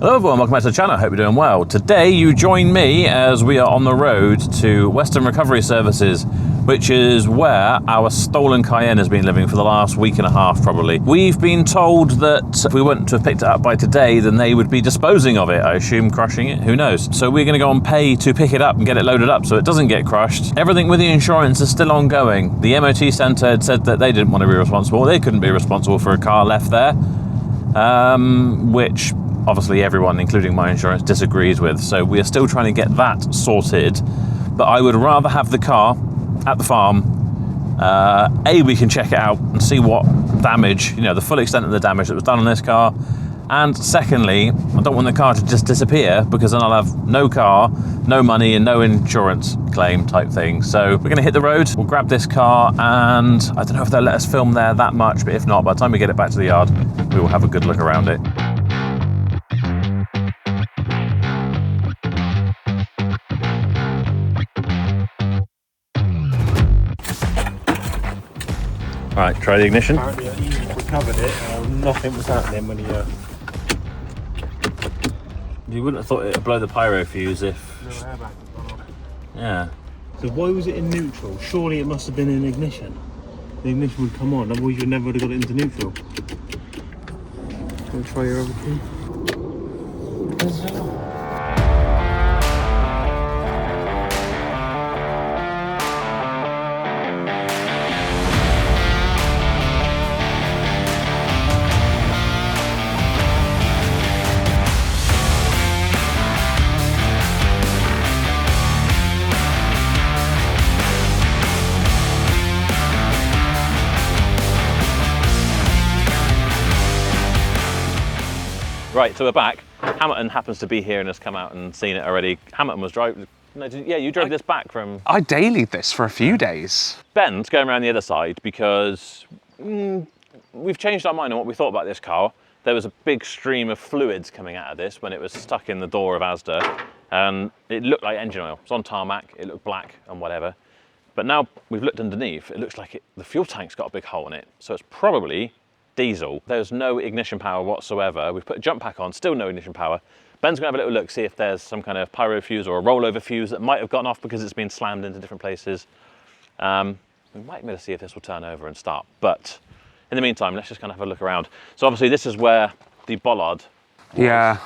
Hello everyone, welcome back to the channel, I hope you're doing well. Today you join me as we are on the road to Western Recovery Services, which is where our stolen Cayenne has been living for the last week and a half probably. We've been told that if we weren't to have picked it up by today, then they would be disposing of it, I assume crushing it, who knows. So we're going to go and pay to pick it up and get it loaded up so it doesn't get crushed. Everything with the insurance is still ongoing. The MOT centre had said that they didn't want to be responsible, they couldn't be responsible for a car left there, which obviously everyone, including my insurance, disagrees with. So we are still trying to get that sorted. But I would rather have the car at the farm. We can check it out and see what damage, the full extent of the damage that was done on this car. And secondly, I don't want the car to just disappear because then I'll have no car, no money and no insurance claim type thing. So we're gonna hit the road, we'll grab this car, and I don't know if they'll let us film there that much, but if not, by the time we get it back to the yard, we will have a good look around it. Right, try the ignition. Apparently he recovered it, nothing was happening when he... You wouldn't have thought it would blow the pyro fuse if... No airbag had gone off. Yeah. So why was it in neutral? Surely it must have been in ignition. The ignition would come on, otherwise you never would have got it into neutral. Want to try your other key? Right, so we're back. Hamilton happens to be here and has come out and seen it already. Hamilton was driving. No, you drove this back from. I dailied this for a few days. Ben's going around the other side because we've changed our mind on what we thought about this car. There was a big stream of fluids coming out of this when it was stuck in the door of Asda, and it looked like engine oil. It was on tarmac, it looked black and whatever. But now we've looked underneath, it looks like the fuel tank's got a big hole in it. So it's probably diesel. There's no ignition power whatsoever. We've put a jump pack on, still no ignition power. Ben's gonna have a little look, see if there's some kind of pyro fuse or a rollover fuse that might have gotten off because it's been slammed into different places. We might be able to see if this will turn over and start. But in the meantime, let's just kind of have a look around. So obviously this is where the bollard was. Yeah.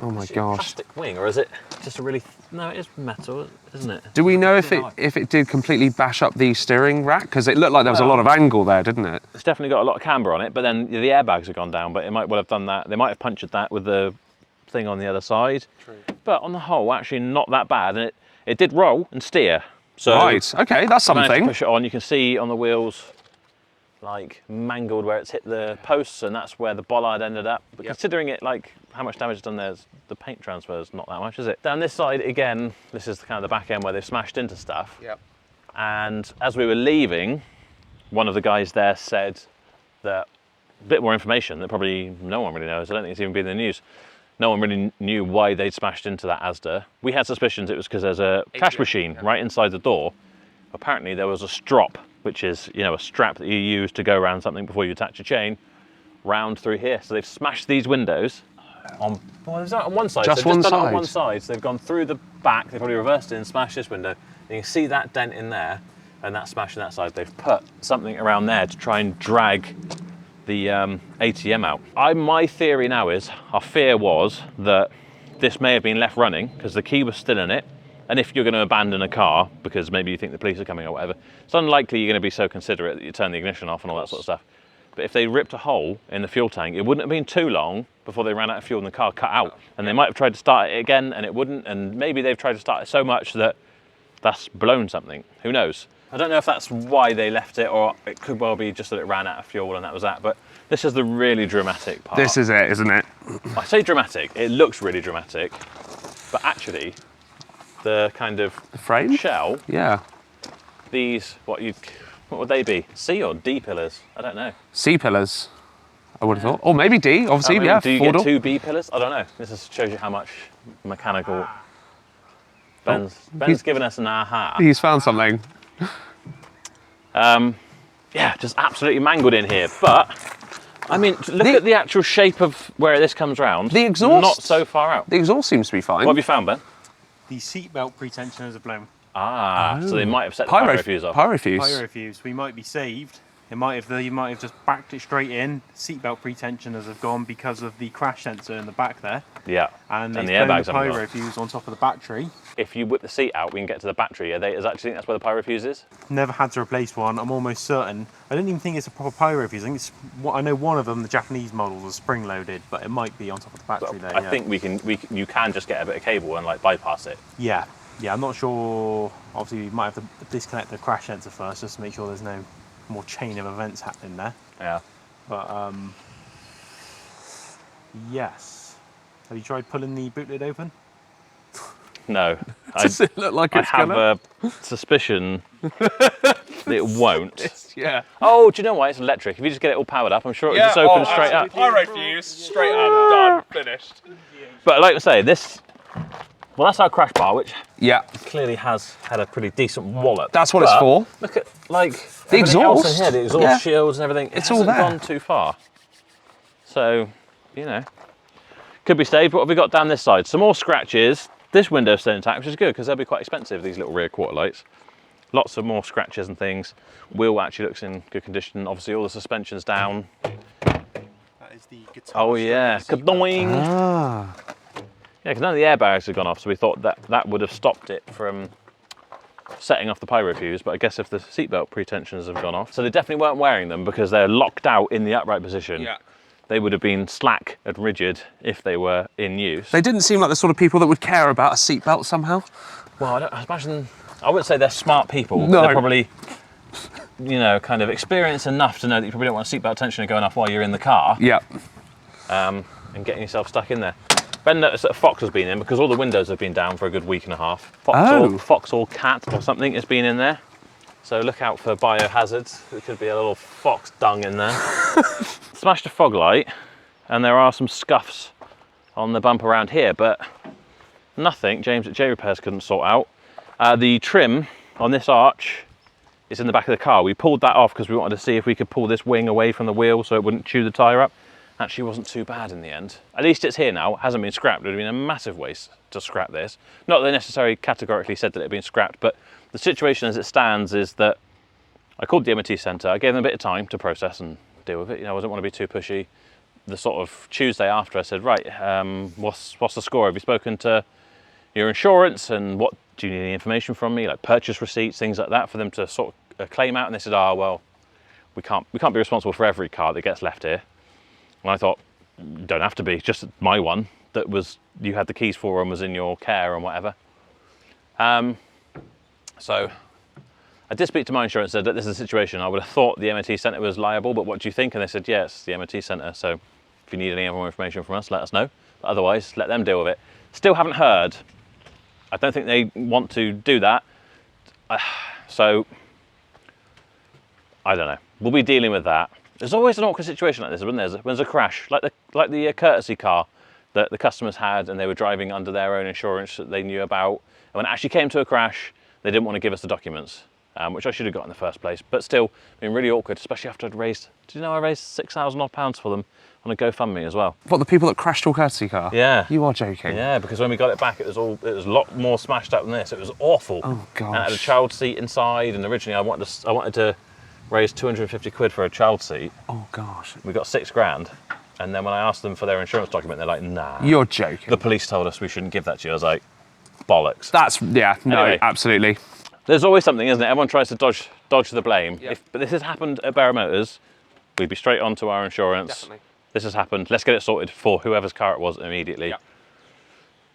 Oh my Is it a gosh. plastic wing, or is it just a really... No, it is metal, isn't it? Do we know if it did completely bash up the steering rack? Because it looked like there was a lot of angle there, didn't it? It's definitely got a lot of camber on it, but then the airbags have gone down, but it might well have done that. They might have punctured that with the thing on the other side. True. But on the whole, actually not that bad. And it did roll and steer. So right, okay, that's I managed to something. push it on. You can see on the wheels, like mangled where it's hit the posts, and that's where the bollard ended up. But considering it, like how much damage is done there, the paint transfer is not that much, is it? Down this side again, this is kind of the back end where they've smashed into stuff. Yep. And as we were leaving, one of the guys there said that a bit more information that probably no one really knows. I don't think it's even been in the news. No one really knew why they'd smashed into that Asda. We had suspicions it was because there's a cash machine right inside the door. Apparently there was a strop, which is, a strap that you use to go around something before you attach a chain, round through here. So they've smashed these windows on one side. Just They've one done it side. on one side. So they've gone through the back, they've probably reversed it and smashed this window. You can see that dent in there and that smash on that side. They've put something around there to try and drag the ATM out. My theory now is, our fear was that this may have been left running because the key was still in it. And if you're going to abandon a car because maybe you think the police are coming or whatever, it's unlikely you're going to be so considerate that you turn the ignition off and all that sort of stuff. But if they ripped a hole in the fuel tank, it wouldn't have been too long before they ran out of fuel and the car cut out. And they might have tried to start it again and it wouldn't. And maybe they've tried to start it so much that that's blown something. Who knows? I don't know if that's why they left it, or it could well be just that it ran out of fuel and that was that. But this is the really dramatic part. This is it, isn't it? I say dramatic, it looks really dramatic, but actually the kind of The frame? shell, Yeah. these, what would they be? C or D pillars? I don't know. C pillars, I would have thought. Or maybe D, obviously, I mean, yeah. do you four get door. 2 B pillars? I don't know. This just shows you how much mechanical. Ben's given us an aha. He's found something. Yeah, just absolutely mangled in here. But I mean, look at the actual shape of where this comes round. The exhaust. Not so far out. The exhaust seems to be fine. What have you found, Ben? The seatbelt pretensioners are blown. Ah, so they might have set the pyro fuse off. Pyro fuse. Pyro fuse. We might be saved. You might have just backed it straight in. Seatbelt pretensioners have gone because of the crash sensor in the back there. Yeah. And the they've airbags blown the haven't pyro gone. fuse on top of the battery. If you whip the seat out, we can get to the battery. Does that actually think that's where the pyro fuse is? Never had to replace one. I'm almost certain. I don't even think it's a proper pyro fuse. I think it's. I know one of them, the Japanese models, is spring loaded, but it might be on top of the battery there. I think you can just get a bit of cable and like bypass it. Yeah. Yeah, I'm not sure. Obviously, we might have to disconnect the crash sensor first, just to make sure there's no more chain of events happening there. Yeah. But yes. Have you tried pulling the boot lid open? No. Does it look like I it's have gonna? a suspicion that it won't. Yeah. Oh, do you know why? It's electric. If you just get it all powered up, I'm sure it'll just open straight up. Pyro fuse, straight up, done, finished. But like I say, well, that's our crash bar, which Yeah. clearly has had a pretty decent wallop. That's what it's for. Look at like The everything else exhaust. in here, the exhaust Yeah. shields and everything. It's It all hasn't there. gone too far. So, could be saved. What have we got down this side? Some more scratches. This window's still intact, which is good because they'll be quite expensive, these little rear quarter lights. Lots of more scratches and things. Wheel actually looks in good condition. Obviously all the suspension's down. That is the guitar. Oh yeah, kadoing! Ah. Yeah, because none of the airbags had gone off, so we thought that would have stopped it from setting off the pyro fuse, but I guess if the seatbelt pretensions have gone off. So they definitely weren't wearing them because they're locked out in the upright position. Yeah. They would have been slack and rigid if they were in use. They didn't seem like the sort of people that would care about a seatbelt somehow. Well, I imagine, I wouldn't say they're smart people, No. but they're probably, kind of experienced enough to know that you probably don't want a seatbelt tensioner going off while you're in the car. Yeah. And getting yourself stuck in there. Ben noticed that a fox has been in because all the windows have been down for a good week and a half. Fox or cat or something has been in there. So look out for biohazards. There could be a little fox dung in there. Smashed a fog light, and there are some scuffs on the bumper around here, but nothing James at J Repairs couldn't sort out. The trim on this arch is in the back of the car. We pulled that off because we wanted to see if we could pull this wing away from the wheel so it wouldn't chew the tyre up. Actually wasn't too bad in the end. At least it's here now, it hasn't been scrapped. It would have been a massive waste to scrap this. Not that they necessarily categorically said that it had been scrapped, but the situation as it stands is that I called the MOT centre, I gave them a bit of time to process and deal with it. I didn't want to be too pushy. The sort of Tuesday after I said, right, what's the score? Have you spoken to your insurance and what do you need any information from me? Like purchase receipts, things like that for them to sort of claim out. And they said, oh, well, we can't be responsible for every car that gets left here. And I thought, don't have to be, just my one that you had the keys for and was in your care and whatever. So I did speak to my insurance, said that this is a situation. I would have thought the MOT centre was liable, but what do you think? And they said, yes, the MOT centre. So if you need any more information from us, let us know. But otherwise, let them deal with it. Still haven't heard. I don't think they want to do that. So I don't know. We'll be dealing with that. There's always an awkward situation like this when there's a crash, like the courtesy car that the customers had and they were driving under their own insurance that they knew about. And when it actually came to a crash, they didn't want to give us the documents, which I should have got in the first place. But still, been really awkward, especially after I'd raised, did you know I raised £6,000 odd for them on a GoFundMe as well? What, the people that crashed your courtesy car? Yeah. You are joking. Yeah, because when we got it back, it was a lot more smashed up than this. It was awful. Oh, gosh. And it had a child seat inside, and originally I wanted to raise 250 quid for a child seat. Oh, gosh. We got £6,000, and then when I asked them for their insurance document, they're like, nah. You're joking. The police told us we shouldn't give that to you. I was like, bollocks. No, Anyway. absolutely. There's always something, isn't it? Everyone tries to dodge the blame. Yeah. But this has happened at Barrow Motors, we'd be straight on to our insurance. Definitely. This has happened. Let's get it sorted for whoever's car it was immediately. Yeah.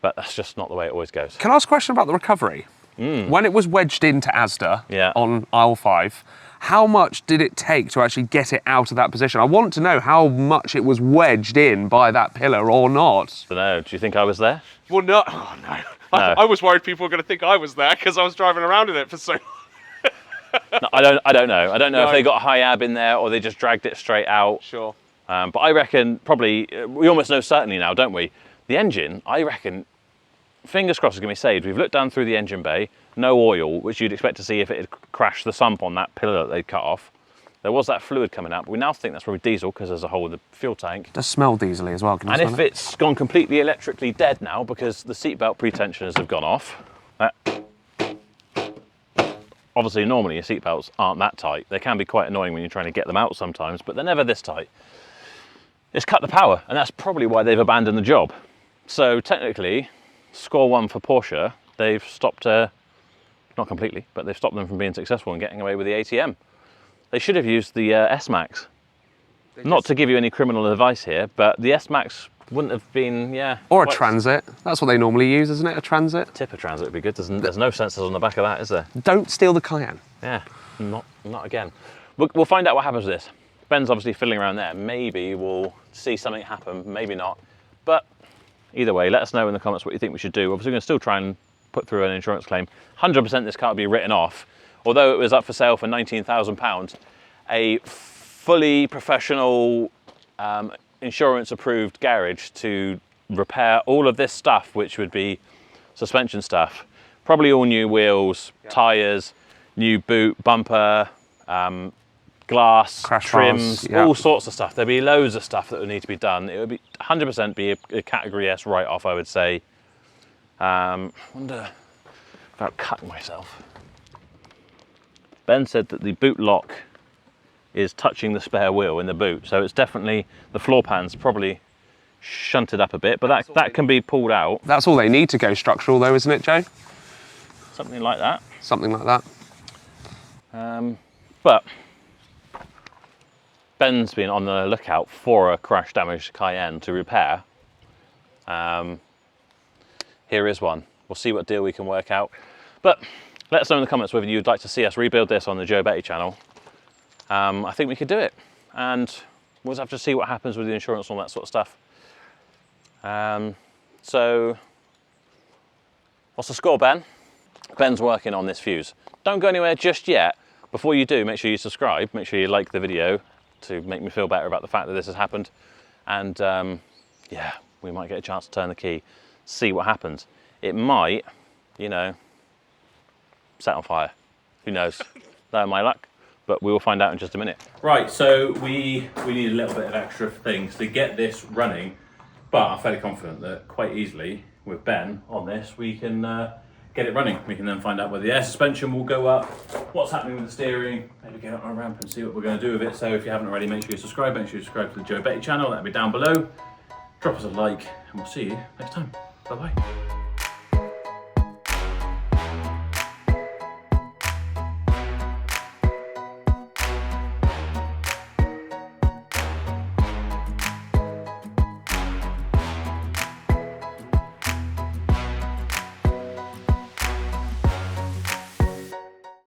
But that's just not the way it always goes. Can I ask a question about the recovery? When it was wedged into Asda Yeah. on aisle 5, how much did it take to actually get it out of that position? I want to know how much it was wedged in by that pillar or not. I don't know. Do you think I was there? Well, no. Oh, no. No. I was worried people were going to think I was there because I was driving around in it for so long. No, I don't know. I don't know No. if they got high ab in there or they just dragged it straight out. Sure. But I reckon probably, we almost know certainly now, don't we? The engine, I reckon, fingers crossed, is going to be saved. We've looked down through the engine bay, no oil, which you'd expect to see if it had crashed the sump on that pillar that they'd cut off. there was that fluid coming out, but we now think that's probably diesel because there's a hole in the fuel tank. It does smell diesely as well. Can you And smell if it? it's gone completely electrically dead now because the seatbelt pretensioners have gone off, obviously normally your seatbelts aren't that tight. They can be quite annoying when you're trying to get them out sometimes, but they're never this tight. It's cut the power, and that's probably why they've abandoned the job. So technically, score one for Porsche. They've stopped, not completely, but they've stopped them from being successful and getting away with the ATM. They should have used the S-Max. Not to give you any criminal advice here, but the S-Max wouldn't have been, yeah. Or a Transit. That's what they normally use, isn't it? A Transit. Tip of Transit would be good. There's no sensors on the back of that, is there? Don't steal the Cayenne. Yeah, not again. We'll find out what happens with this. Ben's obviously fiddling around there. Maybe we'll see something happen, maybe not. But either way, let us know in the comments what you think we should do. Obviously, we're going to still try and put through an insurance claim. 100% this car will be written off. Although it was up for sale for £19,000, a fully professional insurance approved garage to repair all of this stuff, which would be suspension stuff, probably all new wheels, tyres, new boot, bumper, glass, Crash trims, bars, all sorts of stuff. There'd be loads of stuff that would need to be done. It would be 100% be a category S write-off, I would say. Wonder about cutting myself. Ben said that the boot lock is touching the spare wheel in the boot, so it's definitely, the floor pan's probably shunted up a bit, but that can be pulled out. That's all they need to go structural though, isn't it, Joe? Something like that. Something like that. But Ben's been on the lookout for a crash damaged Cayenne to repair. Here is one. We'll see what deal we can work out. But let us know in the comments whether you'd like to see us rebuild this on the Joe Betty channel. I think we could do it. And we'll just have to see what happens with the insurance and all that sort of stuff. So, what's the score, Ben? Ben's working on this fuse. Don't go anywhere just yet. Before you do, make sure you subscribe. Make sure you like the video to make me feel better about the fact that this has happened. And yeah, we might get a chance to turn the key, see what happens. It might, you know, set on fire. Who knows? Knowing my luck. But we will find out in just a minute. Right, so we need a little bit of extra things to get this running, but I'm fairly confident that quite easily with Ben on this, we can get it running. We can then find out whether the air suspension will go up, what's happening with the steering, maybe get on a ramp and see what we're going to do with it. So if you haven't already, make sure you subscribe. Make sure you subscribe to the Joe Betty channel. That'll be down below. Drop us a like, and we'll see you next time. Bye-bye.